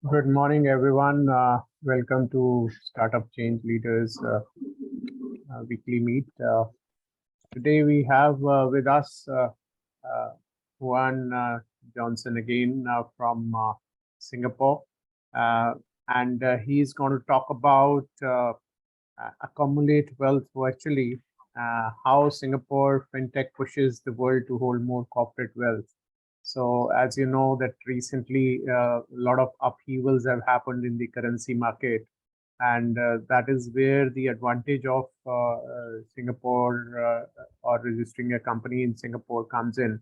Good morning, everyone. Welcome to Startup Change Leaders weekly meet. Today we have with us Juan Johnson again from Singapore, uh, and he's going to talk about accumulate wealth virtually, how Singapore fintech pushes the world to hold more corporate wealth. So, as you know, that recently a lot of upheavals have happened in the currency market, and that is where the advantage of Singapore or registering a company in Singapore comes in.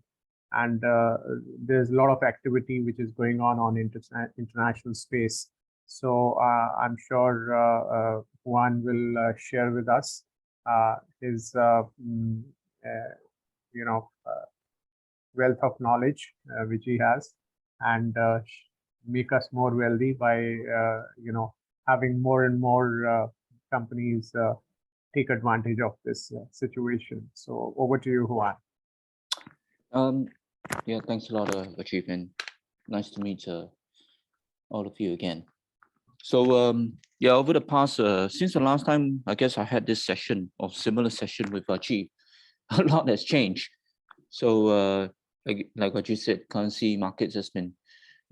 And there's a lot of activity which is going on international space. So I'm sure Juan will share with us his, you know, wealth of knowledge which he has, and make us more wealthy by having more and more companies take advantage of this situation. So over to you, Juan. Yeah, thanks a lot, Chief, and nice to meet all of you again. So yeah, over the past, since the last time, I guess I had this session or similar session with Chief, a lot has changed. So like what you said, currency markets has been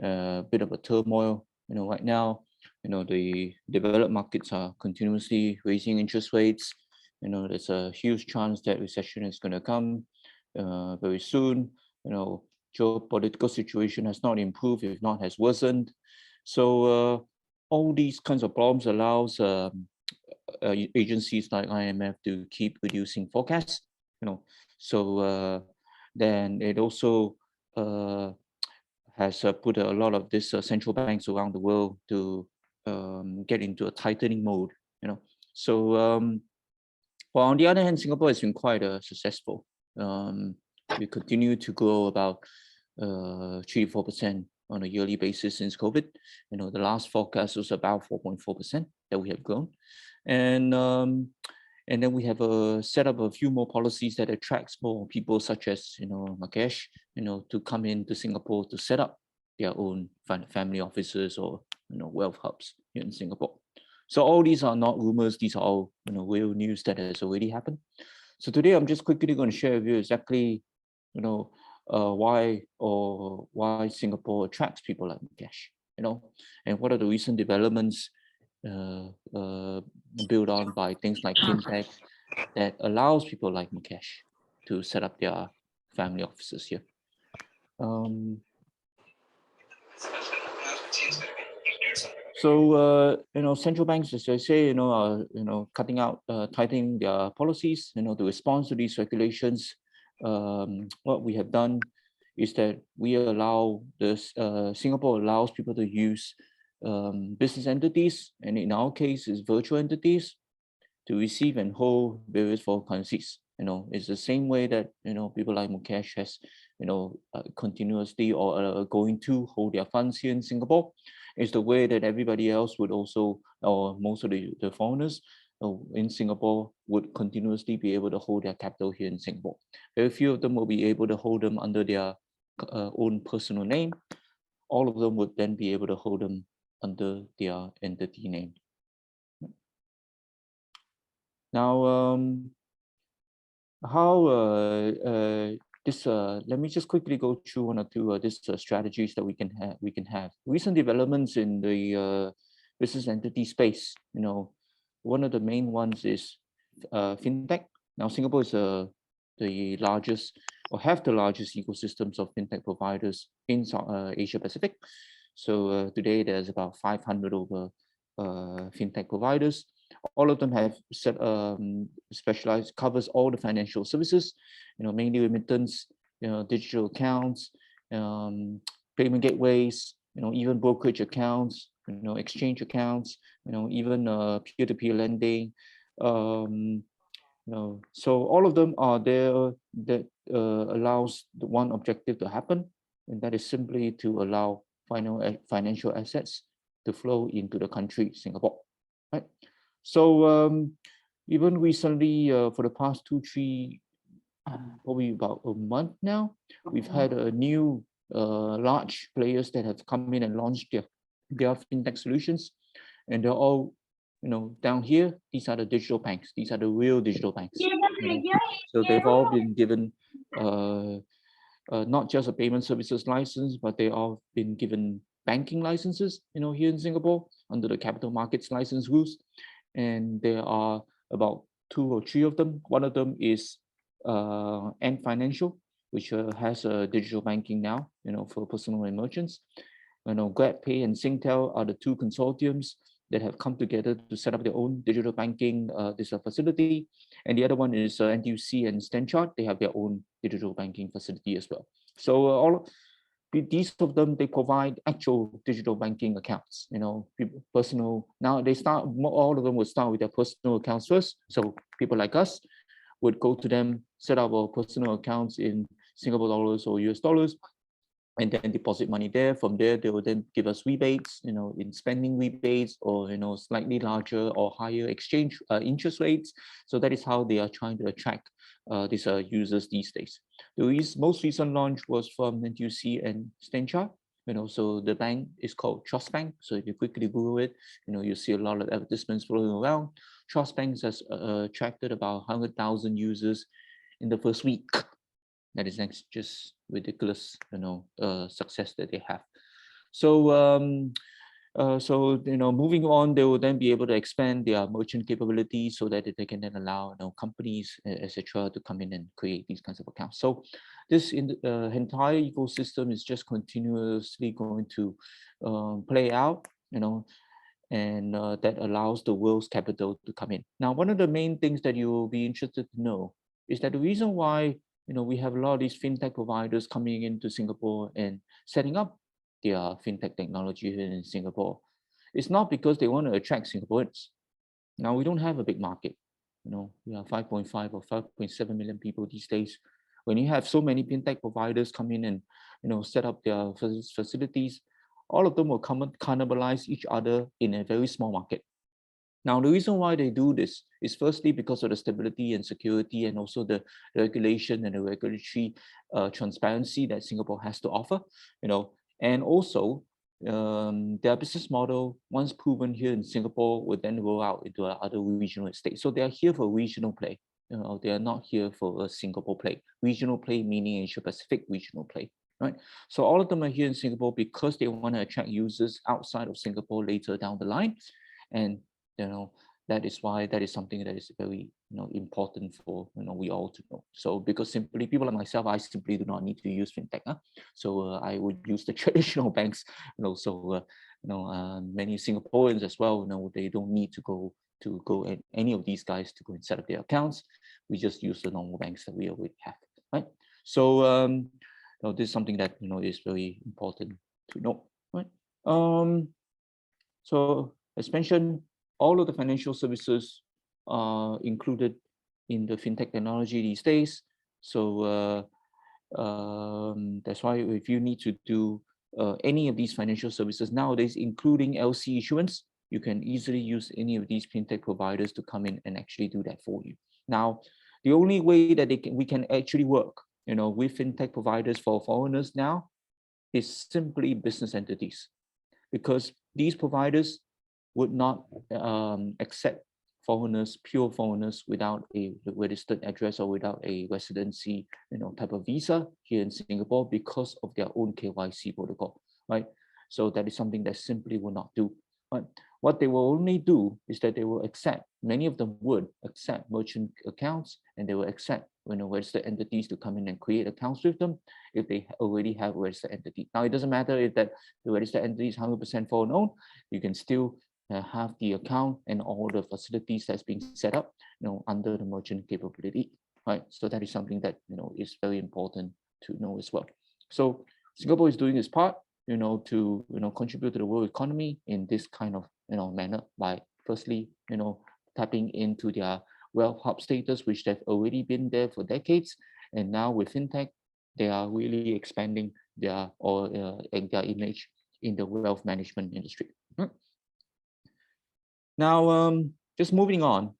a bit of a turmoil. Right now, the developed markets are continuously raising interest rates. There's a huge chance that recession is going to come very soon. Geopolitical situation has not improved, if not has worsened. So all these kinds of problems allows agencies like IMF to keep reducing forecasts. So then it also has put a lot of these central banks around the world to get into a tightening mode. So well, on the other hand, Singapore has been quite successful. We continue to grow about 3-4% on a yearly basis since COVID. The last forecast was about 4.4% that we have grown, and then we have set up a few more policies that attracts more people, such as Mukesh, to come into Singapore to set up their own family offices or wealth hubs here in Singapore. So all these are not rumors; these are all real news that has already happened. So today I'm just quickly going to share with you exactly why Singapore attracts people like Mukesh, and what are the recent developments built on by things like Fintech that allows people like Mukesh to set up their family offices here. So central banks, as I say, are cutting out, tightening their policies, to respond to these regulations. What we have done is that we allow this. Singapore allows people to use business entities, and in our case, is virtual entities, to receive and hold various foreign currencies. It's the same way that people like Mukesh has continuously or going to hold their funds here in Singapore. It's the way that everybody else would also, or most of the foreigners in Singapore would continuously be able to hold their capital here in Singapore. Very few of them will be able to hold them under their own personal name. All of them would then be able to hold them under their entity name. Now, let me just quickly go through one or two these strategies that we can have. Recent developments in the business entity space. One of the main ones is fintech. Now, Singapore is the largest, or have the largest ecosystems of fintech providers in Asia Pacific. So today there's about 500 over fintech providers. All of them have specialized, covers all the financial services, mainly remittance, digital accounts, payment gateways, even brokerage accounts, exchange accounts, even peer-to-peer lending. So all of them are there that allows the one objective to happen, and that is simply to allow financial assets to flow into the country, Singapore, right? So even recently, for the past 2-3, probably about a month now, we've had a new large players that have come in and launched There are fintech solutions, and they're all, down here. These are the digital banks. These are the real digital banks. So they've all been given not just a payment services license, but they all been given banking licenses, here in Singapore under the capital markets license rules. And there are about 2 or 3 of them. One of them is Ant Financial, which has a digital banking now, for personal and merchants. GrabPay and Singtel are the 2 consortiums that have come together to set up their own digital banking facility. And the other one is NTUC and StanChart. They have their own digital banking facility as well. So all these of them, they provide actual digital banking accounts, people, personal. Now they start, all of them will start with their personal accounts first. So people like us would go to them, set up our personal accounts in Singapore dollars or US dollars, and then deposit money there. From there, they will then give us rebates, in spending rebates, or slightly larger or higher exchange interest rates. So that is how they are trying to attract these users these days. The most recent launch was from NTUC and StanChart. So the bank is called Trust Bank. So if you quickly Google it, you see a lot of advertisements floating around. Trust Bank has attracted about 100,000 users in the first week. That is just ridiculous, success that they have. So, moving on, they will then be able to expand their merchant capabilities so that they can then allow companies, etc., to come in and create these kinds of accounts. So, this entire ecosystem is just continuously going to play out, and that allows the world's capital to come in. Now, one of the main things that you will be interested to know is that the reason why we have a lot of these fintech providers coming into Singapore and setting up their fintech technology here in Singapore. It's not because they want to attract Singaporeans. Now, we don't have a big market. We are 5.5 or 5.7 million people these days. When you have so many fintech providers come in and set up their facilities, all of them will cannibalize each other in a very small market. Now, the reason why they do this is firstly because of the stability and security, and also the regulation and the regulatory transparency that Singapore has to offer, and also their business model, once proven here in Singapore, would then roll out into other regional estates. So they are here for regional play. They are not here for a Singapore play. Regional play meaning Asia Pacific regional play, right? So all of them are here in Singapore because they want to attract users outside of Singapore later down the line, and that is why that is something that is very important for we all to know. So because simply people like myself, I simply do not need to use fintech. So I would use the traditional banks. Many Singaporeans as well. They don't need to go at any of these guys to go and set up their accounts. We just use the normal banks that we already have, right? So this is something that is very important to know, right? So as mentioned, all of the financial services are included in the fintech technology these days. So that's why if you need to do any of these financial services nowadays, including LC issuance, you can easily use any of these fintech providers to come in and actually do that for you. Now, the only way that we can actually work, with fintech providers for foreigners now is simply business entities, because these providers would not accept pure foreigners without a registered address or without a residency, type of visa here in Singapore because of their own KYC protocol, right? So that is something that simply will not do. But what they will only do is that they will accept, many of them would accept merchant accounts, and they will accept registered entities to come in and create accounts with them if they already have a registered entity. Now, it doesn't matter if that the registered entity is 100% foreign owned, you can still have the account and all the facilities that's being set up, under the merchant capability, right? So that is something that is very important to know as well. So Singapore is doing its part, to contribute to the world economy in this kind of manner by firstly, tapping into their wealth hub status, which they've already been there for decades, and now with fintech, they are really expanding their image in the wealth management industry. Now, just moving on,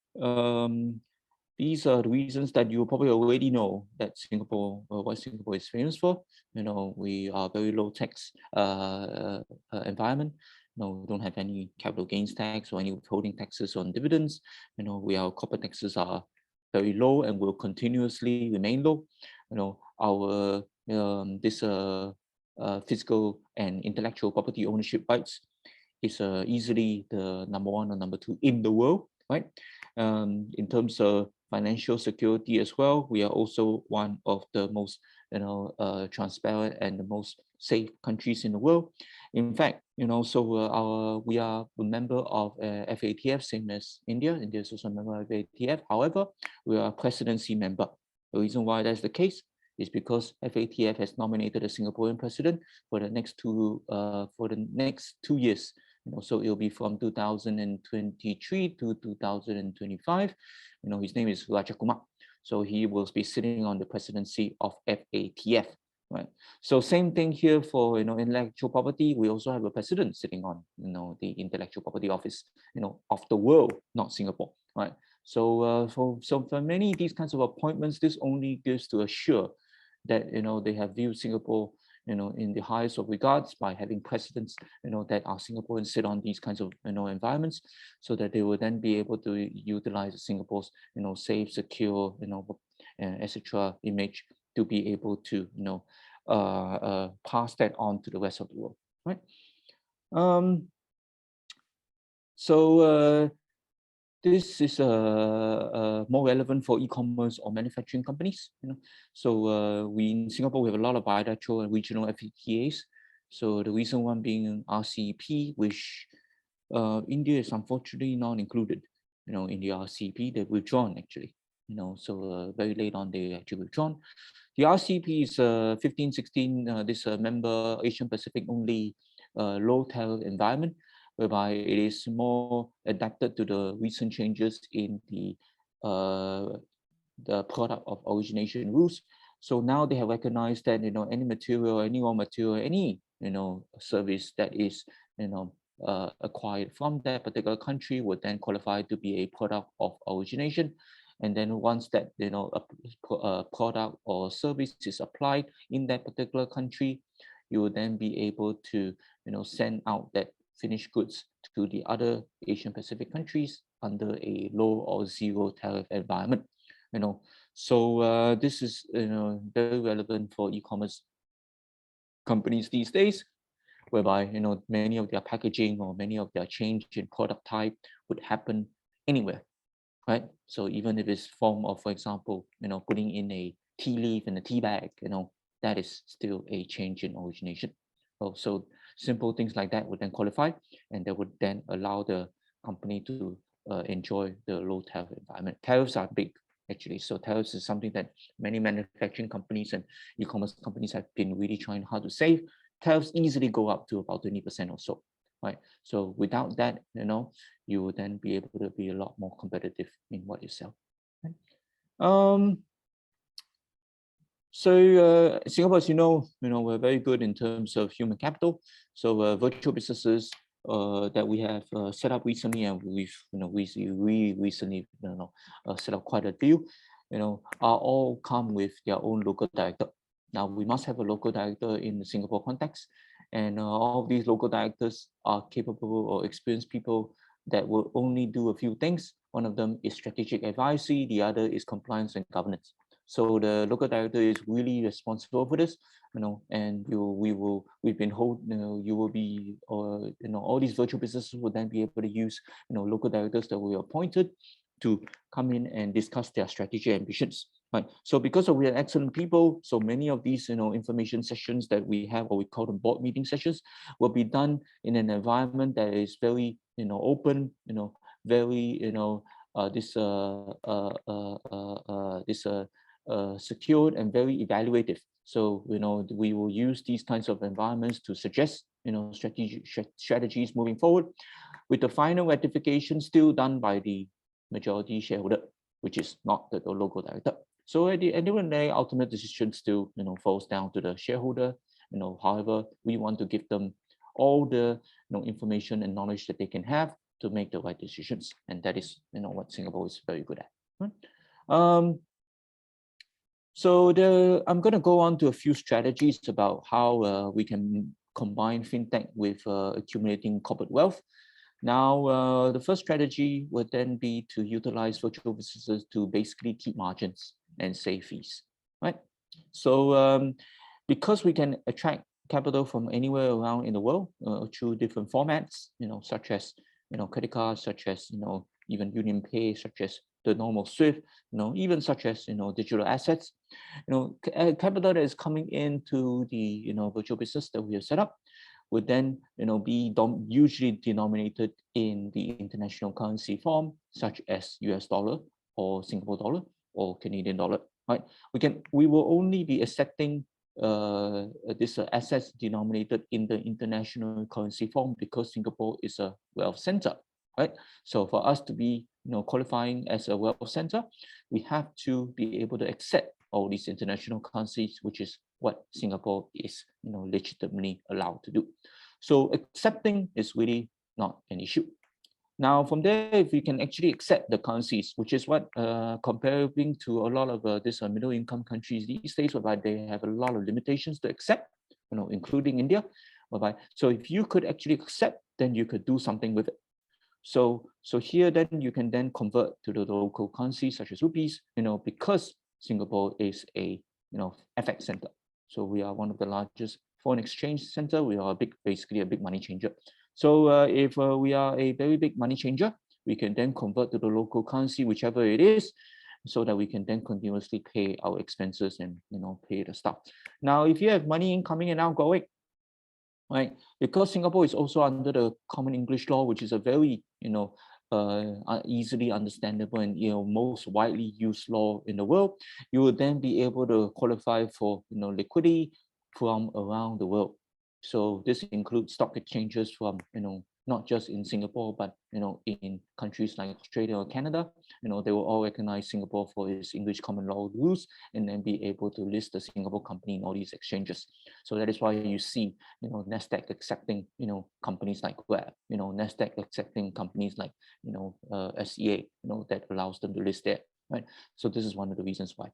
these are the reasons that you probably already know that Singapore, what Singapore is famous for. We are very low tax environment. we don't have any capital gains tax or any withholding taxes on dividends. Our corporate taxes are very low and will continuously remain low. Our physical and intellectual property ownership rights is easily the number 1 or number 2 in the world, right? In terms of financial security as well, we are also one of the most transparent and the most safe countries in the world. In fact, we are a member of FATF, same as India. India is also a member of FATF. However, we are a presidency member. The reason why that's the case is because FATF has nominated a Singaporean president for the next 2 years. So it'll be from 2023 to 2025. His name is Raja Kumar. So he will be sitting on the presidency of FATF. Right. So same thing here for intellectual property. We also have a president sitting on the intellectual property office of the world, not Singapore. Right. So for many these kinds of appointments, this only gives to assure that they have viewed Singapore in the highest of regards by having presidents that are Singaporeans sit on these kinds of environments, so that they will then be able to utilize Singapore's safe, secure, etc. image to be able to pass that on to the rest of the world, right? This is more relevant for e-commerce or manufacturing companies. So we in Singapore, we have a lot of bilateral and regional FTAs. So the recent one being RCEP, which India is unfortunately not included. In the RCEP, they've withdrawn actually. So very late on they actually withdrawn. The RCEP is 15-16. This member Asian Pacific only low tariff environment, whereby it is more adapted to the recent changes in the product of origination rules. So now they have recognized that any material, any raw material, any service that is acquired from that particular country would then qualify to be a product of origination. And then once that a product or service is applied in that particular country, you will then be able to send out that finished goods to the other Asian Pacific countries under a low or zero tariff environment. So this is very relevant for e-commerce companies these days, whereby many of their packaging or many of their change in product type would happen anywhere, right? So even if it's form of, for example, putting in a tea leaf in a tea bag, that is still a change in origination. So simple things like that would then qualify, and that would then allow the company to enjoy the low tariff environment. Tariffs are big, actually. So tariffs is something that many manufacturing companies and e-commerce companies have been really trying hard to save. Tariffs easily go up to about 20% or so, right? So without that, you will then be able to be a lot more competitive in what you sell. Right? So Singapore, as we're very good in terms of human capital. So virtual businesses that we have set up recently, and we recently set up quite a few, are all come with their own local director. Now we must have a local director in the Singapore context, and all of these local directors are capable or experienced people that will only do a few things. One of them is strategic advisory, the other is compliance and governance. So the local director is really responsible for this, and we've been you will be, all these virtual businesses will then be able to use, local directors that we appointed to come in and discuss their strategy ambitions. Right. So because we are excellent people, so many of these, information sessions that we have, or we call them board meeting sessions, will be done in an environment that is very, open, very, secured and very evaluative. So we will use these kinds of environments to suggest strategies moving forward, with the final ratification still done by the majority shareholder, which is not the local director. So at the end of the day, ultimate decision still falls down to the shareholder. However, we want to give them all the information and knowledge that they can have to make the right decisions, and that is what Singapore is very good at. Right? So I'm going to go on to a few strategies about how we can combine fintech with accumulating corporate wealth. Now, the first strategy would then be to utilize virtual businesses to basically keep margins and save fees, right? So because we can attract capital from anywhere around in the world through different formats, such as, credit cards, such as, even Union Pay, such as the normal SWIFT, even such as, digital assets, capital that is coming into the, virtual business that we have set up would then, be usually denominated in the international currency form, such as US dollar or Singapore dollar or Canadian dollar, right? We will only be accepting this assets denominated in the international currency form because Singapore is a wealth center, right? So for us to be, qualifying as a wealth center, we have to be able to accept all these international currencies, which is what Singapore is, legitimately allowed to do. So accepting is really not an issue. Now, from there, if we can actually accept the currencies, which is what comparing to a lot of these middle income countries these days, whereby they have a lot of limitations to accept, including India, whereby, so if you could actually accept, then you could do something with it. So here, then you can then convert to the local currency, such as rupees, because Singapore is a, FX center. So we are one of the largest foreign exchange center. We are basically a big money changer. So if we are a very big money changer, we can then convert to the local currency, whichever it is, so that we can then continuously pay our expenses and, pay the staff. Now, if you have money incoming and outgoing, right, because Singapore is also under the Common English Law, which is a very, easily understandable and, most widely used law in the world, you will then be able to qualify for, liquidity from around the world. So this includes stock exchanges from, not just in Singapore, but, in countries like Australia or Canada, they will all recognize Singapore for its English common law rules and then be able to list the Singapore company in all these exchanges. So that is why you see, NASDAQ accepting, companies like Web, NASDAQ accepting companies like, SEA, that allows them to list there, right? So this is one of the reasons why.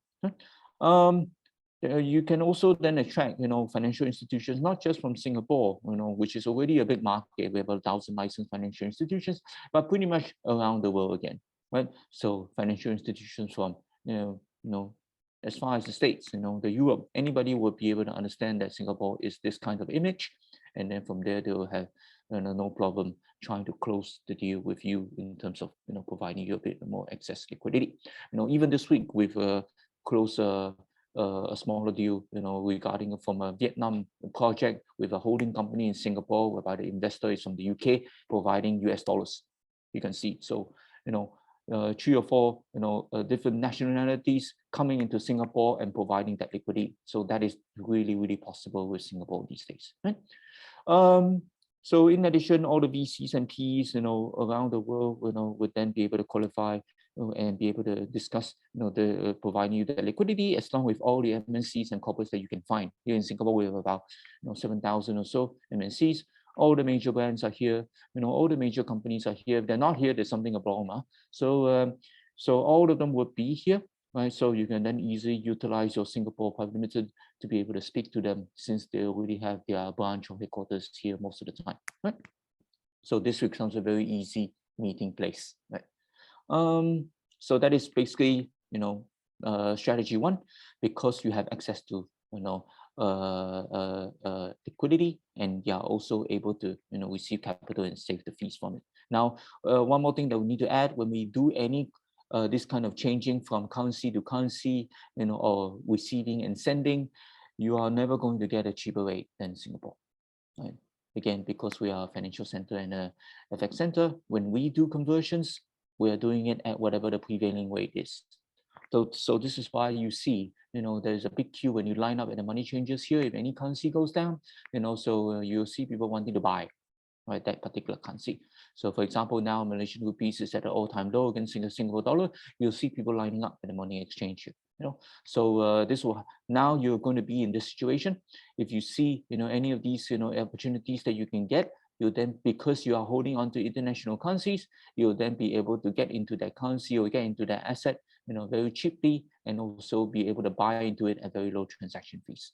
You can also then attract, financial institutions, not just from Singapore, which is already a big market. We have 1,000 licensed financial institutions, but pretty much around the world again, right? So financial institutions from, as far as the States, the Europe, anybody will be able to understand that Singapore is this kind of image. And then from there, they will have no problem trying to close the deal with you in terms of, providing you a bit more excess liquidity. Even this week, we've closed a smaller deal, regarding from a Vietnam project with a holding company in Singapore, whereby the investor is from the UK, providing US dollars. You can see, so 3 or 4, different nationalities coming into Singapore and providing that liquidity. So that is really, really possible with Singapore these days, right? So in addition, all the VCs and PEs, around the world, would then be able to qualify and be able to discuss, the providing you the liquidity, as long with all the MNCs and corporates that you can find. Here in Singapore, we have about 7,000 or so MNCs. All the major brands are here. All the major companies are here. If they're not here, there's something wrong. So all of them would be here, right? So you can then easily utilize your Singapore Private Limited to be able to speak to them, since they already have their branch or headquarters here most of the time, right? So this becomes a very easy meeting place, right? So that is basically, strategy 1, because you have access to, liquidity, and you are also able to, receive capital and save the fees from it. Now, one more thing that we need to add, when we do any this kind of changing from currency to currency, or receiving and sending, you are never going to get a cheaper rate than Singapore, right? Again, because we are a financial center and a FX center, when we do conversions, we are doing it at whatever the prevailing rate is. So this is why you see, there's a big queue when you line up at the money changers here. If any currency goes down, so you'll see people wanting to buy, right, that particular currency. So for example, now Malaysian rupees is at an all-time low against Singapore dollar. You'll see people lining up at the money exchange here. So this will, now you're going to be in this situation. If you see, any of these, opportunities that you can get, you then, because you are holding on to international currencies, you'll then be able to get into that currency or get into that asset, very cheaply, and also be able to buy into it at very low transaction fees.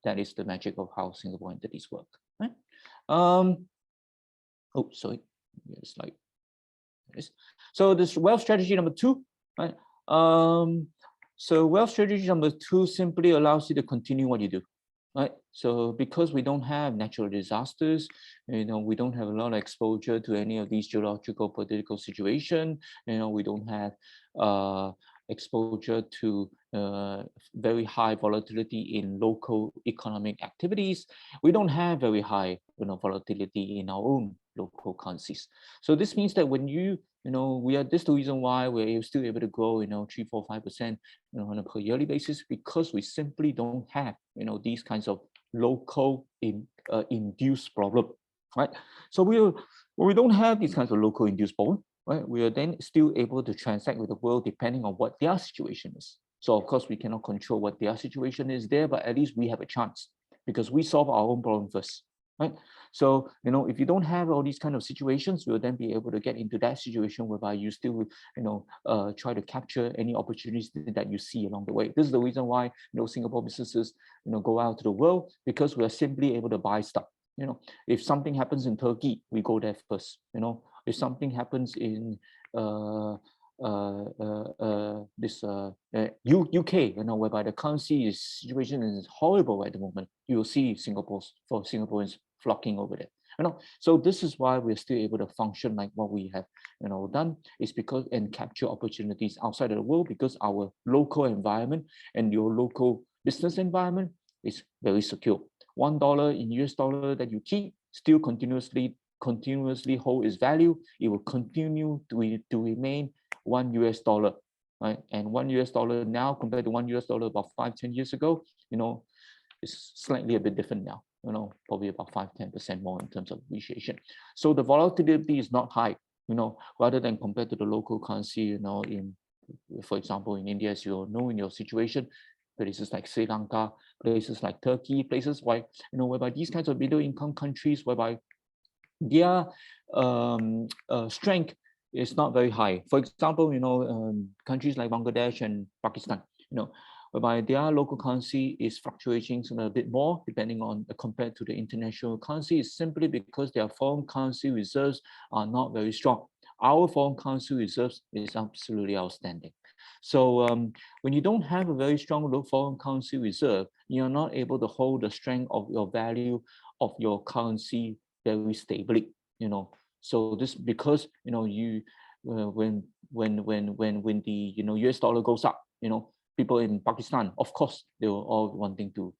that is the magic of how Singapore entities work, right? Oh, sorry, slide. So this wealth strategy number 2, right? So wealth strategy number 2 simply allows you to continue what you do, right? So because we don't have natural disasters, we don't have a lot of exposure to any of these geological political situation, we don't have exposure to very high volatility in local economic activities. We don't have very high volatility in our own local currencies. So this means that when this is the reason why we're still able to grow 3, 4, 5% on a per yearly basis, because we simply don't have these kinds of local induced problem, right? So we don't have these kinds of local induced problem, right? We are then still able to transact with the world depending on what their situation is. So of course we cannot control what their situation is there, but at least we have a chance because we solve our own problem first, right? So if you don't have all these kind of situations, you'll then be able to get into that situation whereby you still try to capture any opportunities that you see along the way. This is the reason why Singapore businesses go out to the world, because we are simply able to buy stuff. If something happens in Turkey, we go there first. If something happens in UK, whereby the currency situation is horrible at the moment, you will see Singaporeans flocking over there. So this is why we're still able to function like what we have done, is because and capture opportunities outside of the world, because our local environment and your local business environment is very secure. $1 in US dollar that you keep still continuously hold its value. It will continue to remain $1, right? And $1 now compared to $1 about 5-10 years ago, is slightly a bit different now. Probably about 5-10% more in terms of appreciation. So the volatility is not high, rather than compared to the local currency, for example, in India, as you know, in your situation, places like Sri Lanka, places like Turkey, places whereby these kinds of middle income countries, whereby their strength is not very high. For example, countries like Bangladesh and Pakistan, whereby their local currency is fluctuating a bit more depending on compared to the international currency, is simply because their foreign currency reserves are not very strong. Our foreign currency reserves is absolutely outstanding. So when you don't have a very strong foreign currency reserve, you're not able to hold the strength of your value of your currency very stably. So this because when the US dollar goes up, people in Pakistan, of course, they were all wanting to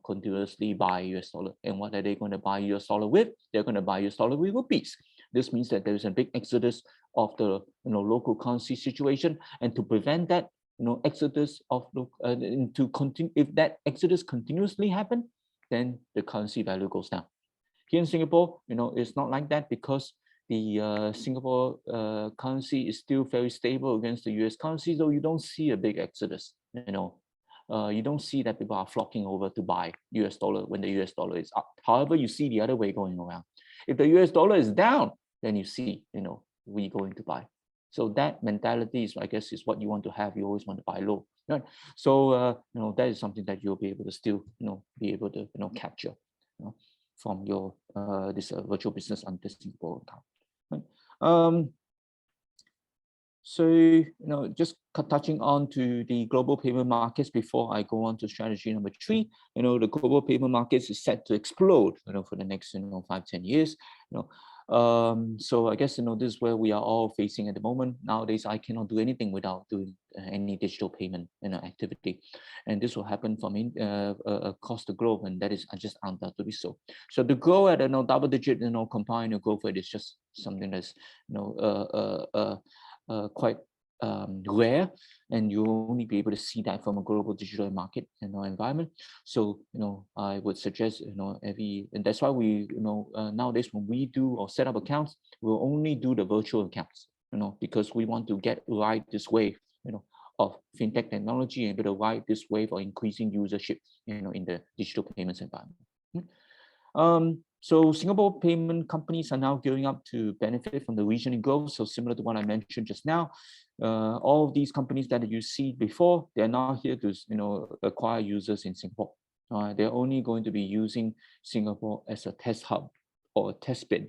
continuously buy US dollar. And what are they going to buy US dollar with? They're going to buy US dollar with rupees. This means that there is a big exodus of the local currency situation, and to prevent that exodus of if that exodus continuously happen, then the currency value goes down. Here in Singapore, it's not like that, because the Singapore currency is still very stable against the US currency, so you don't see a big exodus. You don't see that people are flocking over to buy US dollar when the US dollar is up. However, you see the other way going around. If the US dollar is down, then you see, we going to buy. So that mentality is, I guess, is what you want to have. You always want to buy low, right? So that is something that you'll be able to still, be able to, capture from your this virtual business on this Singapore account. Right? So, just touching on to the global payment markets before I go on to strategy number 3. The global payment markets is set to explode, for the next 5-10 years. So I guess this is where we are all facing at the moment. Nowadays, I cannot do anything without doing any digital payment activity, and this will happen from across the globe, and that is just undoubtedly so. So to grow at a double-digit compound growth rate is just something that's quite rare, and you'll only be able to see that from a global digital market environment. So I would suggest and that's why we nowadays when we do or set up accounts, we'll only do the virtual accounts, because we want to ride this wave of fintech technology and able to ride this wave of increasing usership in the digital payments environment. So Singapore payment companies are now gearing up to benefit from the regional growth. So similar to what I mentioned just now, all of these companies that you see before, they're now here to acquire users in Singapore. They're only going to be using Singapore as a test hub or a test bed,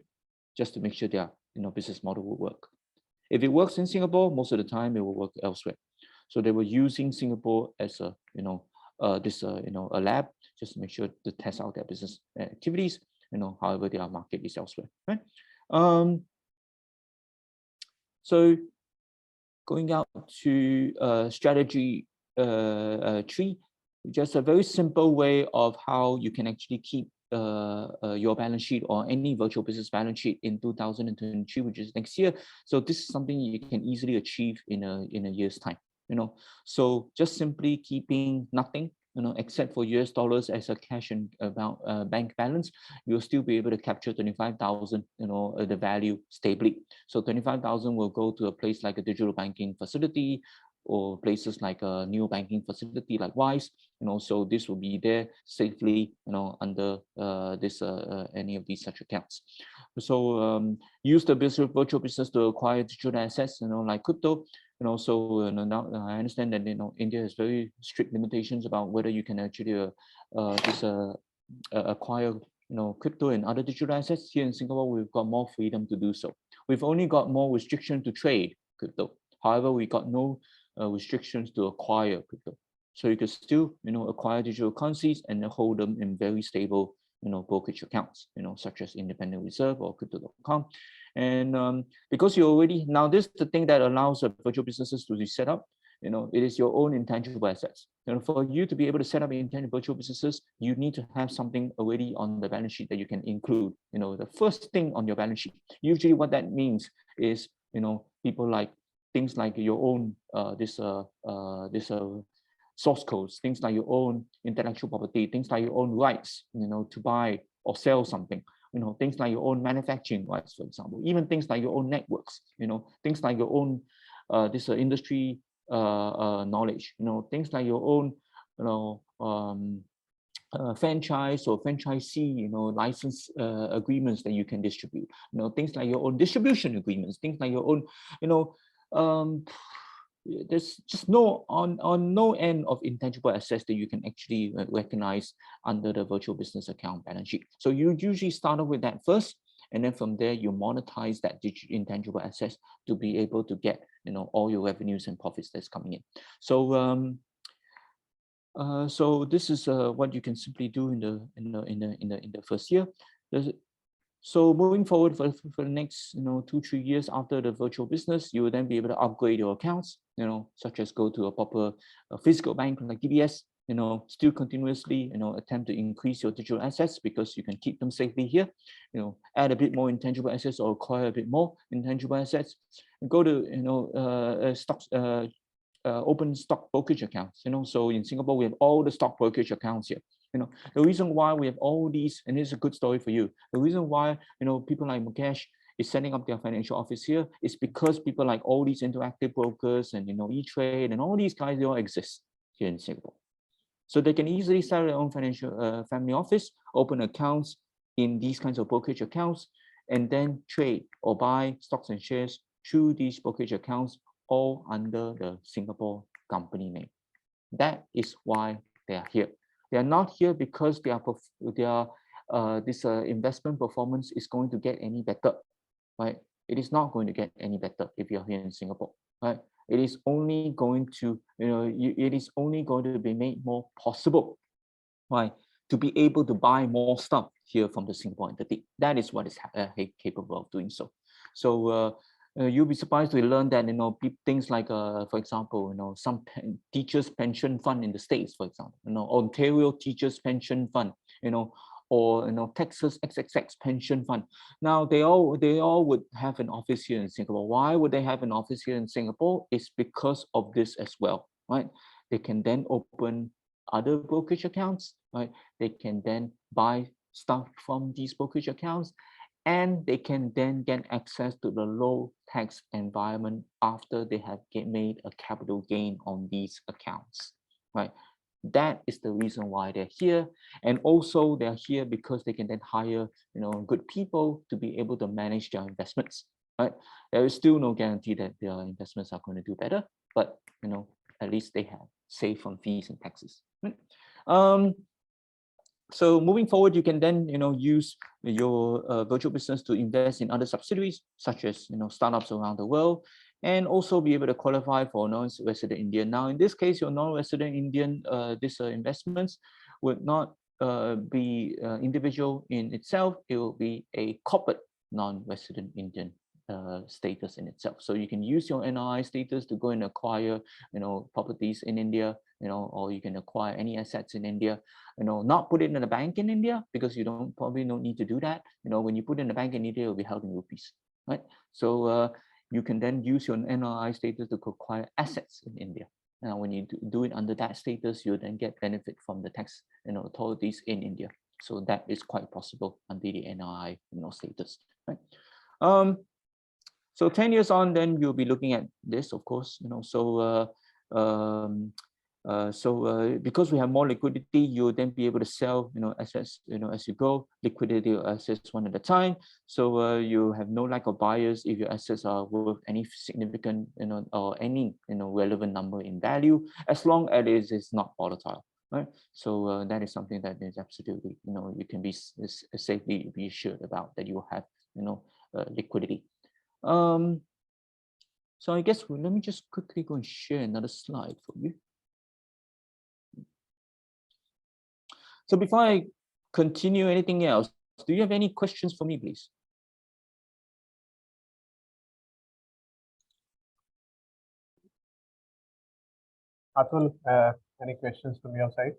just to make sure their business model will work. If it works in Singapore, most of the time it will work elsewhere. So they were using Singapore as a a lab, just to make sure to test out their business activities. However, their market is elsewhere, right? So going out to strategy 3, just a very simple way of how you can actually keep your balance sheet or any virtual business balance sheet in 2023, which is next year. So this is something you can easily achieve in a year's time. So just simply keeping nothing, except for US dollars as a cash and bank balance, you'll still be able to capture 25,000, the value stably. So 25,000 will go to a place like a digital banking facility, or places like a new banking facility like Wise, so this will be there safely, under this any of these such accounts. So use the virtual business to acquire digital assets, like crypto. So now I understand that India has very strict limitations about whether you can actually acquire crypto and other digital assets. Here in Singapore, we've got more freedom to do so. We've only got more restriction to trade crypto. However, we got no restrictions to acquire crypto. So you can still acquire digital currencies and hold them in very stable brokerage accounts, such as Independent Reserve or Crypto.com. And because you already, now this is the thing that allows virtual businesses to be set up, it is your own intangible assets. For you to be able to set up intangible virtual businesses, you need to have something already on the balance sheet that you can include, the first thing on your balance sheet. Usually what that means is, people like things like your own source codes, things like your own intellectual property, things like your own rights, to buy or sell something, things like your own manufacturing rights, for example, even things like your own networks, things like your own industry knowledge, things like your own, franchise or franchisee, license agreements that you can distribute, things like your own distribution agreements, things like your own, there's just no end of intangible assets that you can actually recognize under the virtual business account balance sheet. So you usually start off with that first, and then from there you monetize that intangible assets to be able to get all your revenues and profits that's coming in. So so this is what you can simply do in the first year. So moving forward for the next 2-3 years after the virtual business, you will then be able to upgrade your accounts, such as go to a proper physical bank like DBS, still continuously attempt to increase your digital assets because you can keep them safely here, add a bit more intangible assets or acquire a bit more intangible assets, and go to stocks, open stock brokerage accounts. So in Singapore we have all the stock brokerage accounts here. The reason why we have all these, and it's a good story for you, the reason why people like Mukesh is setting up their financial office here is because people like all these interactive brokers and E-Trade and all these guys, they all exist here in Singapore. So they can easily start their own financial family office, open accounts in these kinds of brokerage accounts, and then trade or buy stocks and shares through these brokerage accounts, all under the Singapore company name. That is why they are here. They are not here because this investment performance is going to get any better, right? It is not going to get any better if you're here in Singapore, right? It is only going to, it is only going to be made more possible, right, to be able to buy more stuff here from the Singapore entity. That is what is capable of doing so. So you'll be surprised to learn that things like for example some teachers pension fund in the States, for example, Ontario Teachers Pension Fund, or Texas XXX Pension Fund. Now they all would have an office here in Singapore. Why would they have an office here in Singapore? It's because of this as well, right? They can then open other brokerage accounts, right? They can then buy stuff from these brokerage accounts, and they can then get access to the low tax environment after they have made a capital gain on these accounts, right? That is the reason why they're here. And also they're here because they can then hire good people to be able to manage their investments, right? There is still no guarantee that their investments are going to do better, but at least they have saved on fees and taxes, right? So moving forward, you can then use your virtual business to invest in other subsidiaries, such as startups around the world, and also be able to qualify for non-resident Indian. Now, in this case, your non-resident Indian investments would not be individual in itself. It will be a corporate non-resident Indian status in itself. So you can use your NRI status to go and acquire properties in India, or you can acquire any assets in India, not put it in a bank in India, because you probably don't need to do that. When you put it in a bank in India, it will be held in rupees, right? So you can then use your NRI status to acquire assets in India. Now, when you do it under that status, you then get benefit from the tax authorities in India. So that is quite possible under the NRI status, right? So 10 years on, then you'll be looking at this, of course. Because we have more liquidity, you'll then be able to sell assets as you go, liquidity of assets one at a time. So you have no lack of buyers if your assets are worth any significant or any relevant number in value, as long as it is not volatile, right? So that is something that is absolutely you can be safely be assured about, that you will have liquidity. So I guess let me just quickly go and share another slide for you. So before I continue anything else, do you have any questions for me, please? Atul, any questions from your side?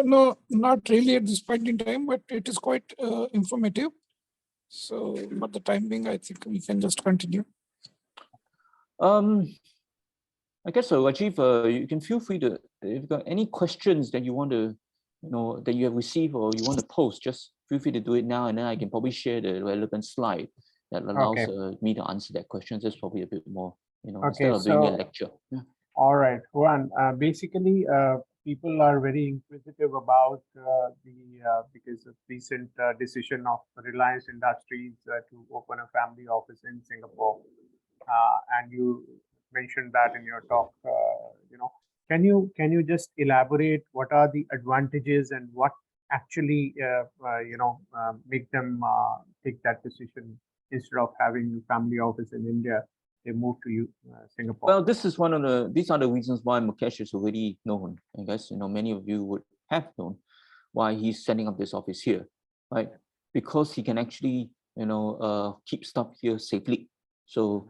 No, not really at this point in time, but it is quite informative. So, but the time being, I think we can just continue. I guess so, Rajiv, you can feel free to, if you've got any questions that you want to, that you have received or you want to post, just feel free to do it now, and then I can probably share the relevant slide that allows me to answer that question. That's probably a bit more, instead of doing a lecture. Yeah. All right, Juan, basically, people are very inquisitive about because of recent decision of Reliance Industries to open a family office in Singapore, and you mentioned that in your talk. Can you just elaborate what are the advantages and what actually make them take that decision instead of having a family office in India? They move to Singapore. Well, these are the reasons why Mukesh is already known. I guess many of you would have known why he's setting up this office here, right? Because he can actually keep stuff here safely. So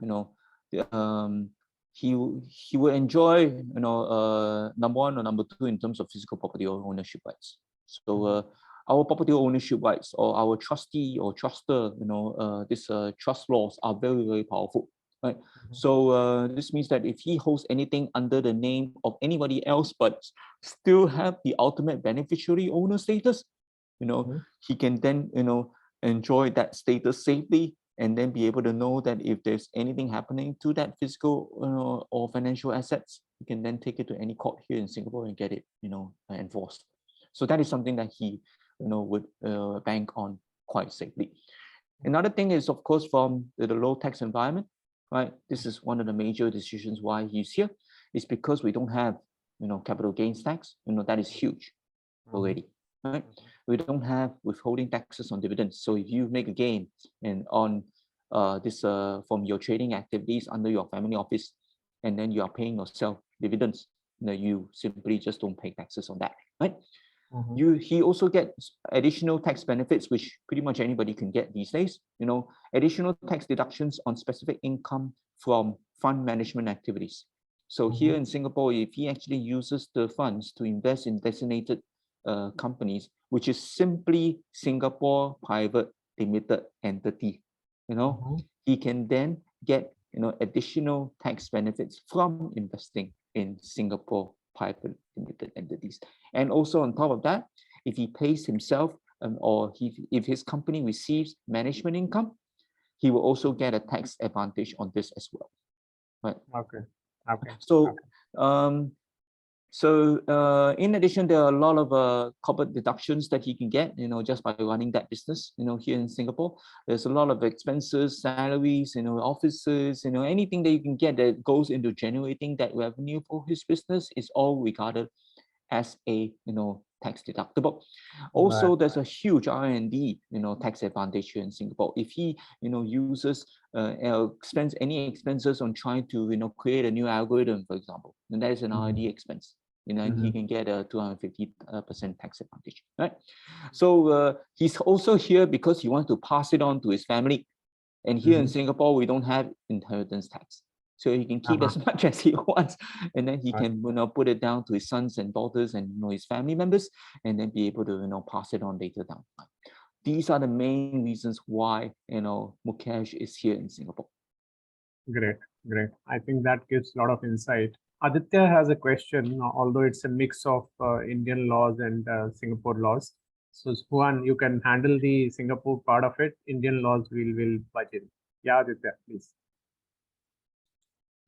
he will enjoy number one or number two in terms of physical property or ownership rights. So our property ownership rights, or our trustee or truster, this trust laws are very, very powerful. Right. So this means that if he holds anything under the name of anybody else, but still have the ultimate beneficiary owner status, he can then enjoy that status safely, and then be able to know that if there's anything happening to that physical or financial assets, he can then take it to any court here in Singapore and get it enforced. So that is something that he would bank on quite safely. Another thing is, of course, from the low tax environment. Right, this is one of the major decisions why he's here. Is because we don't have, capital gains tax. That is huge already. Right, we don't have withholding taxes on dividends. So if you make a gain and on this from your trading activities under your family office, and then you are paying yourself dividends, you simply just don't pay taxes on that. Right. He also gets additional tax benefits, which pretty much anybody can get these days. Additional tax deductions on specific income from fund management activities. So here in Singapore, if he actually uses the funds to invest in designated companies, which is simply Singapore Private Limited Entity, he can then get additional tax benefits from investing in Singapore Private Limited entities. And also on top of that, if he pays himself or if his company receives management income, he will also get a tax advantage on this as well. Right. Okay. So So in addition, there are a lot of corporate deductions that he can get, just by running that business, here in Singapore. There's a lot of expenses, salaries, offices, anything that you can get that goes into generating that revenue for his business is all regarded as a, tax deductible. Also, there's a huge R&D, tax advantage here in Singapore. If he, uses, spends any expenses on trying to, create a new algorithm, for example, then that is an R&D expense. And he can get a 250% tax advantage, right? So he's also here because he wants to pass it on to his family. And here in Singapore, we don't have inheritance tax. So he can keep as much as he wants, and then he can put it down to his sons and daughters and his family members, and then be able to pass it on later down. These are the main reasons why Mukesh is here in Singapore. Great. I think that gives a lot of insight. Aditya has a question, although it's a mix of Indian laws and Singapore laws. So Suhan, you can handle the Singapore part of it. Indian laws will budget. Yeah, Aditya, please.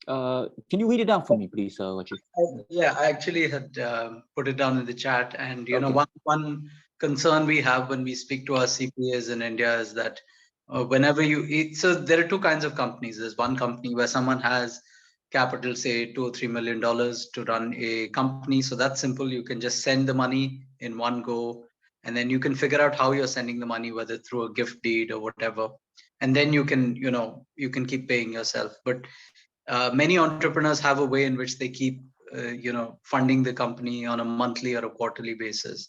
Can you read it down for me, please, Rajiv? Yeah, I actually had put it down in the chat, and one concern we have when we speak to our CPAs in India is that whenever you eat, so there are two kinds of companies. There's one company where someone has capital, say $2 or $3 million to run a company. So that's simple. You can just send the money in one go, and then you can figure out how you're sending the money, whether through a gift deed or whatever. And then you can, you can keep paying yourself. But many entrepreneurs have a way in which they keep, funding the company on a monthly or a quarterly basis.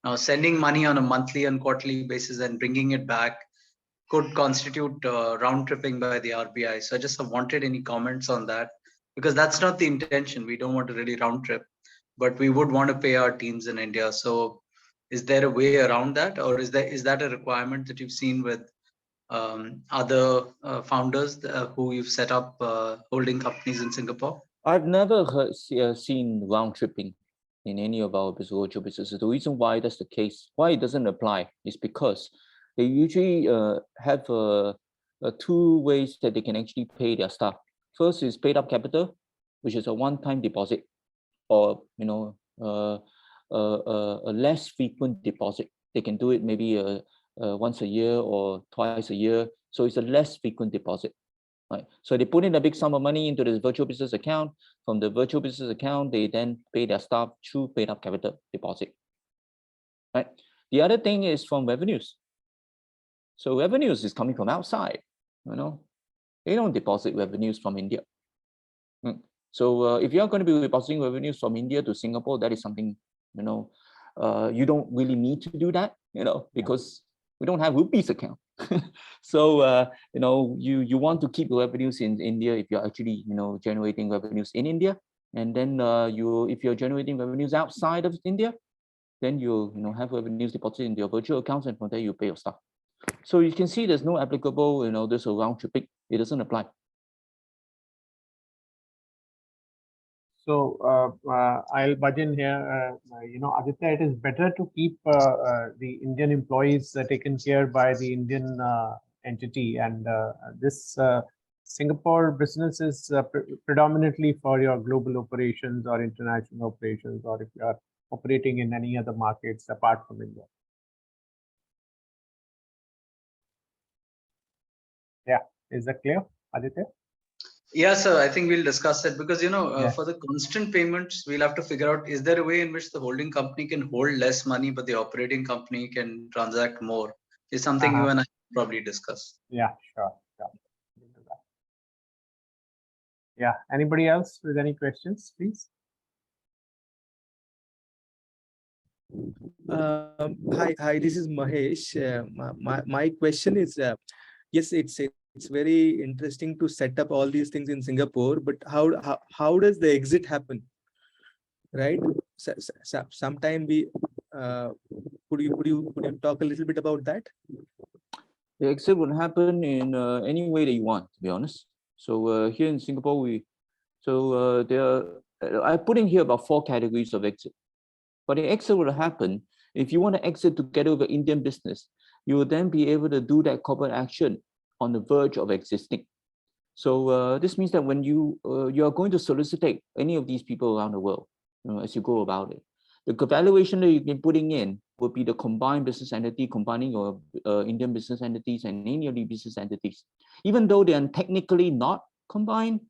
Now, sending money on a monthly and quarterly basis and bringing it back could constitute round tripping by the RBI. So I just wanted any comments on that, because that's not the intention. We don't want to really round trip, but we would want to pay our teams in India. So is there a way around that, or is that a requirement that you've seen with other founders who you've set up holding companies in Singapore? I've never seen round tripping in any of our virtual businesses. The reason why that's the case, why it doesn't apply, is because they usually have two ways that they can actually pay their staff. First is paid up capital, which is a one-time deposit, or a less frequent deposit. They can do it maybe once a year or twice a year. So it's a less frequent deposit, right? So they put in a big sum of money into this virtual business account. From the virtual business account, they then pay their staff through paid up capital deposit, right? The other thing is from revenues. So revenues is coming from outside, they don't deposit revenues from India. So if you're going to be depositing revenues from India to Singapore, that is something, you don't really need to do that, because we don't have rupees account. So, you want to keep revenues in India if you're actually, generating revenues in India. And then if you're generating revenues outside of India, then you have revenues deposited in your virtual accounts, and from there you pay your staff. So you can see there's no applicable, this round tripping. It doesn't apply. So I'll budge in here. Aditya, it is better to keep the Indian employees taken care by the Indian entity, and this Singapore business is predominantly for your global operations or international operations, or if you are operating in any other markets apart from India. Yeah, is that clear, Aditya? Yeah, sir, I think we'll discuss it, because, for the constant payments, we'll have to figure out, is there a way in which the holding company can hold less money, but the operating company can transact more? Is something you and I probably discuss. Yeah, sure. Yeah, anybody else with any questions, please? Hi, this is Mahesh. My question is, yes, it's very interesting to set up all these things in Singapore, but how does the exit happen, right? Sometime we could you talk a little bit about that? The exit would happen in any way that you want, to be honest. So here in Singapore, I put in here about 4 categories of exit. But the exit will happen if you want to exit together with an Indian business. You will then be able to do that corporate action on the verge of existing. So this means that when you are going to solicit any of these people around the world, as you go about it. The valuation that you've been putting in would be the combined business entity, combining your Indian business entities and any of the business entities. Even though they are technically not combined,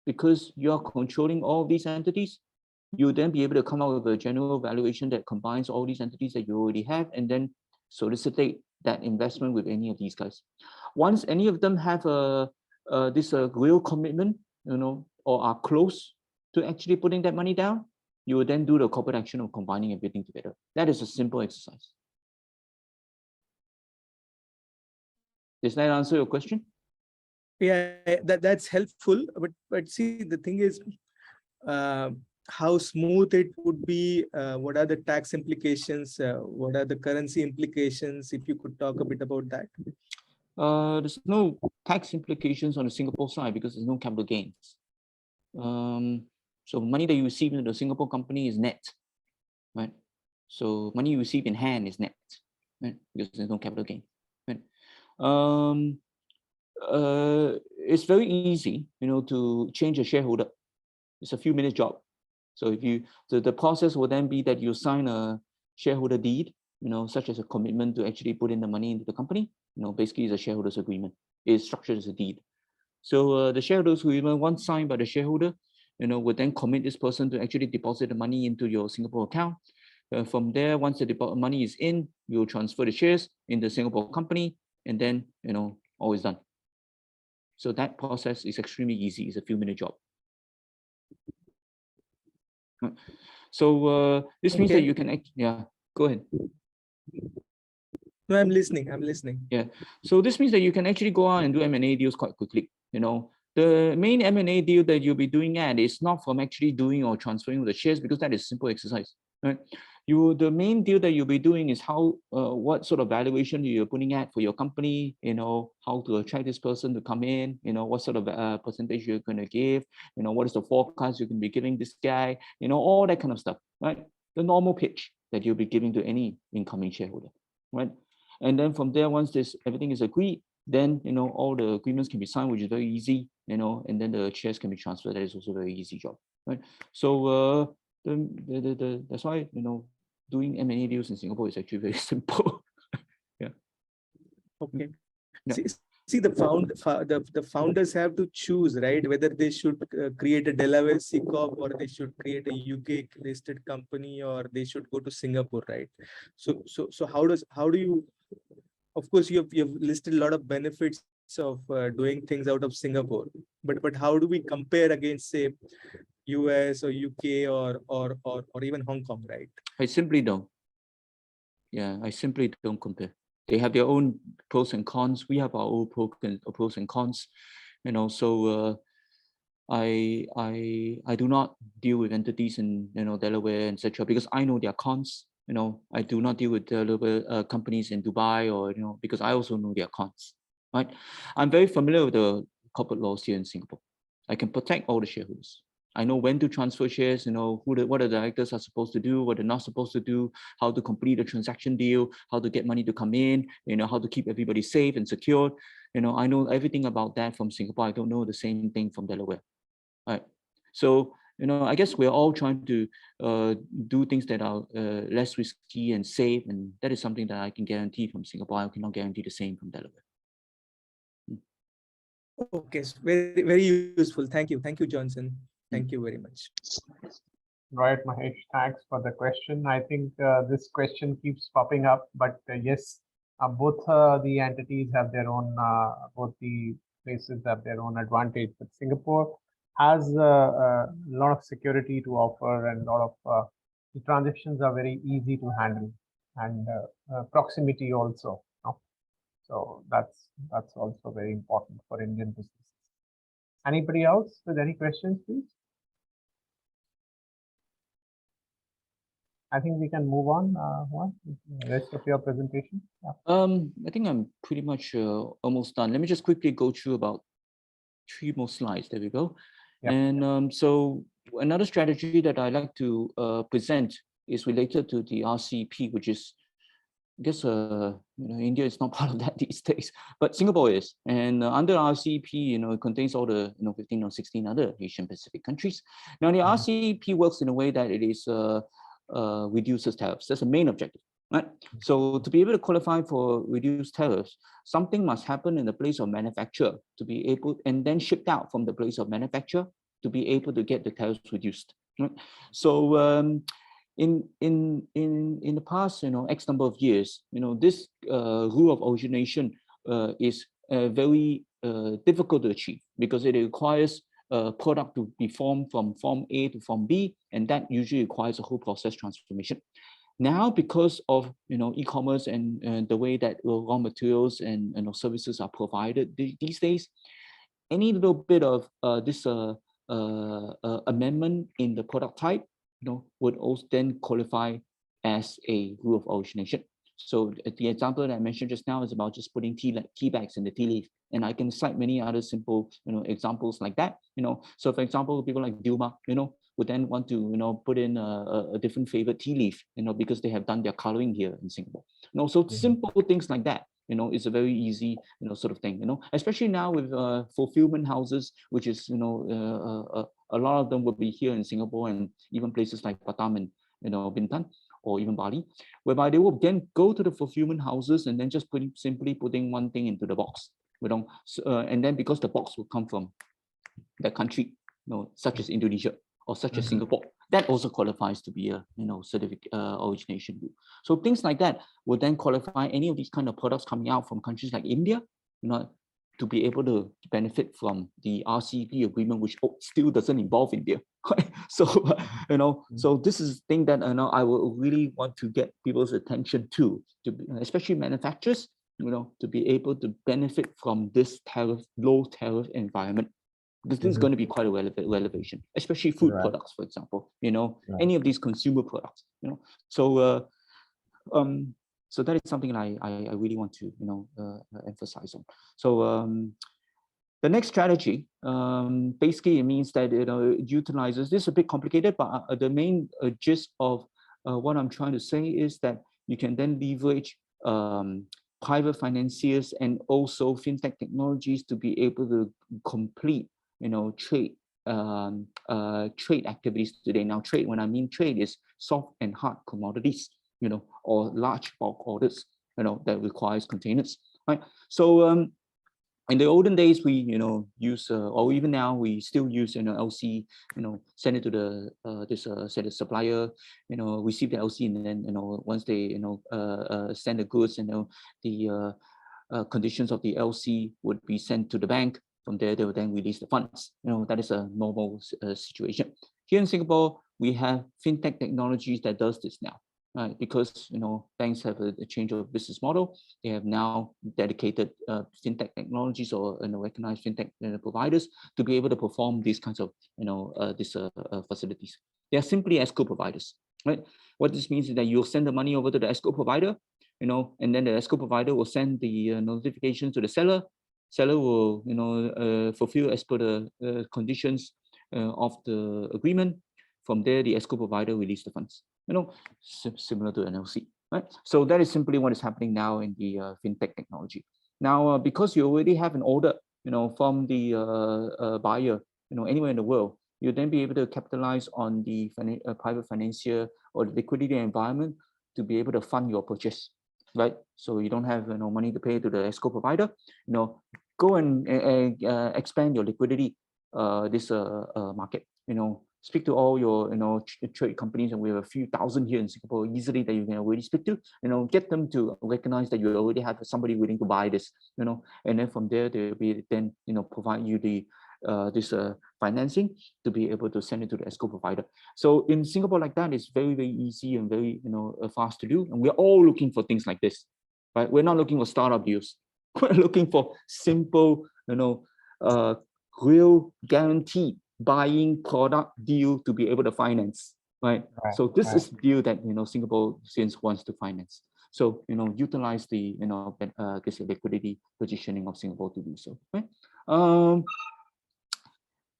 because you are controlling all of these entities, you'll then be able to come out with a general valuation that combines all these entities that you already have, and then solicitate that investment with any of these guys. Once any of them have this real commitment, or are close to actually putting that money down, you will then do the corporate action of combining everything together. That is a simple exercise. Does that answer your question? Yeah, that's helpful. But see, the thing is, how smooth it would be, what are the tax implications, what are the currency implications, if you could talk a bit about that. There's no tax implications on the Singapore side because there's no capital gains. So money that you receive in the Singapore company is net, right? So money you receive in hand is net, right? Because there's no capital gain, right? It's very easy, to change a shareholder. It's a few minutes job. So the process will then be that you sign a shareholder deed, such as a commitment to actually put in the money into the company. Basically it's a shareholders agreement. It's structured as a deed. So the shareholders agreement, once signed by the shareholder, would then commit this person to actually deposit the money into your Singapore account. From there, once the money is in, you'll transfer the shares in the Singapore company, and then, all is done. So that process is extremely easy. It's a few minute job. So this means that you can, go ahead. No, I'm listening. Yeah. So this means that you can actually go out and do M&A deals quite quickly. The main M&A deal that you'll be doing is not from actually doing or transferring the shares, because that is simple exercise, right? The main deal that you'll be doing is what sort of valuation you're putting at for your company, how to attract this person to come in, what sort of percentage you're going to give, what is the forecast you can be giving this guy, all that kind of stuff, right? The normal pitch that you'll be giving to any incoming shareholder, right? And then from there, once everything is agreed, then all the agreements can be signed, which is very easy, and then the shares can be transferred. That is also a very easy job, right? So that's why doing M&A deals in Singapore is actually very simple. Yeah. Okay. Yeah. See, the founders have to choose, right, whether they should create a Delaware C Corp, or they should create a UK listed company, or they should go to Singapore, right? So how do you? Of course, you've listed a lot of benefits of doing things out of Singapore, but how do we compare against, say, US or UK or even Hong Kong, right? I simply don't. Yeah, I simply don't compare. They have their own pros and cons. We have our own pros and cons. So I do not deal with entities in Delaware, etc., because I know their cons. I do not deal with Delaware companies in Dubai, or because I also know their cons. Right? I'm very familiar with the corporate laws here in Singapore. I can protect all the shareholders. I know when to transfer shares, what the directors are supposed to do, what they're not supposed to do, how to complete a transaction deal, how to get money to come in, how to keep everybody safe and secure. I know everything about that from Singapore. I don't know the same thing from Delaware. Right. So, I guess we're all trying to do things that are less risky and safe. And that is something that I can guarantee from Singapore. I cannot guarantee the same from Delaware. Okay, so very, very useful. Thank you, Johnson. Thank you very much. Right, Mahesh, thanks for the question. I think this question keeps popping up, but yes, both the entities have their own, both the places have their own advantage. But Singapore has a lot of security to offer, and a lot of the transactions are very easy to handle, and proximity also. So that's also very important for Indian businesses. Anybody else with any questions, please? I think we can move on. Rest of your presentation. Yeah. I think I'm pretty much almost done. Let me just quickly go through about 3 more slides. There we go. Yeah. And so another strategy that I like to present is related to the RCP, which is I guess India is not part of that these days, but Singapore is. And under RCEP, it contains all the 15 or 16 other Asian Pacific countries. Now the RCEP works in a way that it is reduces tariffs. That's the main objective, right? So to be able to qualify for reduced tariffs, something must happen in the place of manufacture to be able, and then shipped out from the place of manufacture to be able to get the tariffs reduced. Right? So in the past, X number of years, this rule of origination is very difficult to achieve because it requires a product to be formed from form A to form B, and that usually requires a whole process transformation. Now, because of e-commerce and the way that raw materials and services are provided these days, any little bit of this amendment in the product type, would also then qualify as a rule of origination. So the example that I mentioned just now is about just putting tea bags in the tea leaf, and I can cite many other simple examples like that. So for example, people like Dilma, would then want to put in a different favorite tea leaf, because they have done their coloring here in Singapore. So simple things like that. It's a very easy, sort of thing, especially now with fulfillment houses, which is, a lot of them will be here in Singapore and even places like Batam and, Bintan or even Bali, whereby they will then go to the fulfillment houses and then just simply putting one thing into the box, and then because the box will come from that country, such as Indonesia or such as Singapore, that also qualifies to be a certificate origination rule. So things like that will then qualify any of these kind of products coming out from countries like India, to be able to benefit from the RCEP agreement, which still doesn't involve India. So so this is the thing that I will really want to get people's attention to especially manufacturers, to be able to benefit from this low tariff environment. Because this is going to be quite a relevation, especially food products, for example, any of these consumer products, so so that is something I really want to emphasize on. So the next strategy, basically it means that it utilizes, this is a bit complicated, but the main gist of what I'm trying to say is that you can then leverage private financiers and also fintech technologies to be able to complete trade activities today. Now, trade, when I mean trade, is soft and hard commodities, or large bulk orders, that requires containers, right? So in the olden days, we use or even now we still use LC, send it to the say the supplier, receive the LC, and then once they send the goods, the conditions of the LC would be sent to the bank. From there, they will then release the funds. That is a normal situation. Here in Singapore, we have fintech technologies that does this now, right? Because banks have a change of business model. They have now dedicated fintech technologies or recognized fintech providers to be able to perform these kinds of facilities. They are simply escrow providers, right? What this means is that you'll send the money over to the escrow provider, and then the escrow provider will send the notification to the seller. Seller will fulfill as per the conditions of the agreement. From there, the escrow provider release the funds, similar to NLC, right? So that is simply what is happening now in the fintech technology. Now, because you already have an order, from the buyer, anywhere in the world, you'll then be able to capitalize on the private financier or the liquidity environment to be able to fund your purchase, right? So you don't have money to pay to the escrow provider, go and expand your liquidity this market, speak to all your trade companies, and we have a few thousand here in Singapore easily that you can already speak to, get them to recognize that you already have somebody willing to buy this, and then from there they'll be then provide you the this financing to be able to send it to the escrow provider. So in Singapore, like that, is very, very easy and very fast to do, and we're all looking for things like this, right? We're not looking for startup deals. We're looking for simple, real guaranteed buying product deal to be able to finance, right? So this is the deal that Singapore since wants to finance. So utilize the this liquidity positioning of Singapore to do so, right?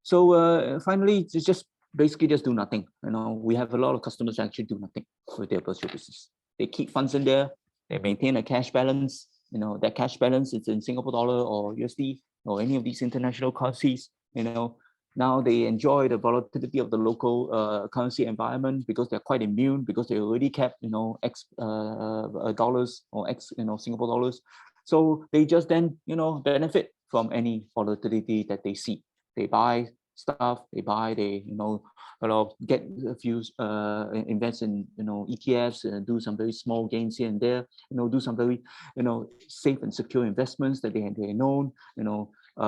So finally, it's just basically just do nothing. We have a lot of customers that actually do nothing with their personal business. They keep funds in there, They maintain a cash balance. That cash balance is in Singapore dollar or USD or any of these international currencies. Now they enjoy the volatility of the local currency environment because they're quite immune, because they already kept X dollars or X Singapore dollars. So they just then benefit from any volatility that they see. They buy stuff, they get a few invest in ETFs and do some very small gains here and there, do some very safe and secure investments that they know,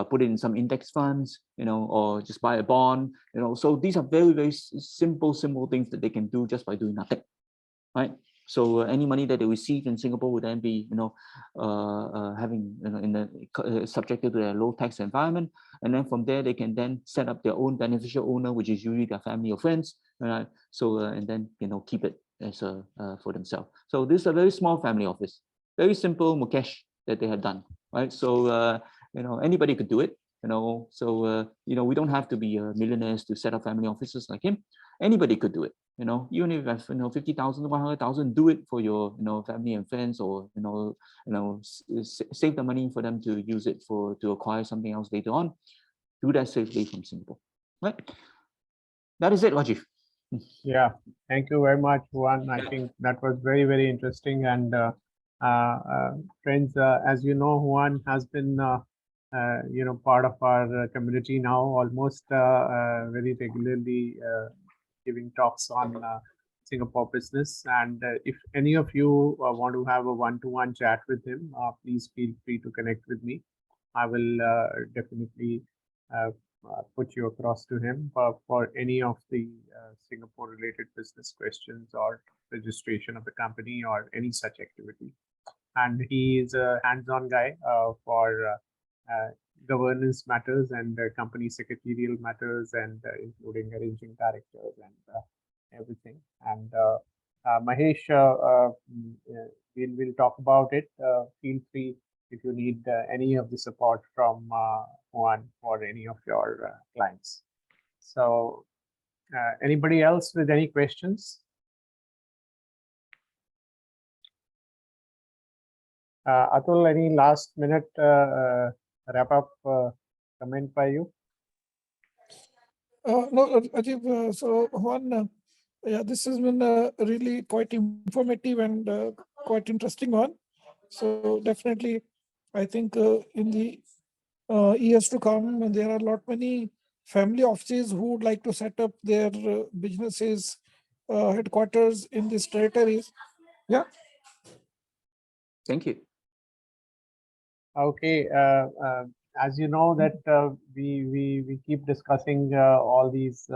put it in some index funds, or just buy a bond, so these are very, very simple things that they can do just by doing nothing, right? So any money that they receive in Singapore would then be, having, subjected to their low tax environment, and then from there they can then set up their own beneficial owner, which is usually their family or friends, right? So and then keep it as for themselves. So this is a very small family office, very simple Mukesh that they have done, right? So anybody could do it, So we don't have to be millionaires to set up family offices like him. Anybody could do it, even if you have 50,000, 100,000, do it for your family and friends, or save the money for them to use it to acquire something else later on. Do that safely from Singapore, right? That is it, Rajiv. Yeah, thank you very much, Juan. I think that was very, very interesting. And friends, as you know, Juan has been part of our community now, almost very regularly, giving talks on Singapore business. And if any of you want to have a one-to-one chat with him, please feel free to connect with me. I will definitely put you across to him for any of the Singapore-related business questions or registration of the company or any such activity. And he is a hands-on guy for governance matters and company secretarial matters, and including arranging directors and everything. And Mahesh, we'll talk about it. Feel free if you need any of the support from Juan for any of your clients. So anybody else with any questions? Atul, any last minute wrap up comment by you? No, Rajiv, so Juan, yeah, this has been really quite informative and quite interesting one. So definitely, I think in the years to come, there are many family offices who would like to set up their businesses, headquarters in these territories. Yeah. Thank you. Okay, as you know that we keep discussing all these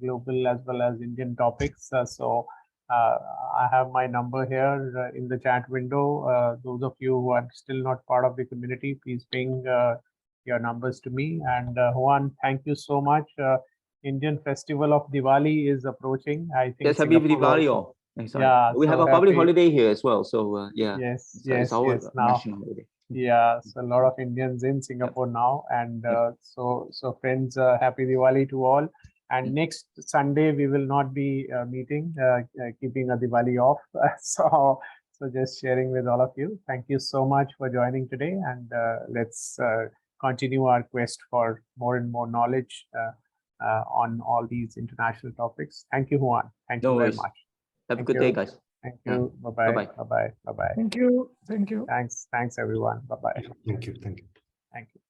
global as well as Indian topics. So I have my number here in the chat window. Those of you who are still not part of the community, please ping your numbers to me. And Juan, thank you so much. Indian festival of Diwali is approaching. I think Yes, happy Diwali all. Yeah, we have so a public happy. holiday here as well. So yeah, Yes, it's our now. national holiday. Yeah, so a lot of Indians in Singapore now, and so friends, happy Diwali to all. And next Sunday we will not be meeting, keeping a Diwali off. So just sharing with all of you. Thank you so much for joining today, and let's continue our quest for more and more knowledge on all these international topics. Thank you, Juan. Thank you very much. Have a good day, guys. Thank you. Bye-bye. Bye-bye. Bye-bye. Thank you. Thank you. Thanks, everyone. Bye-bye. Thank you. Thank you. Thank you.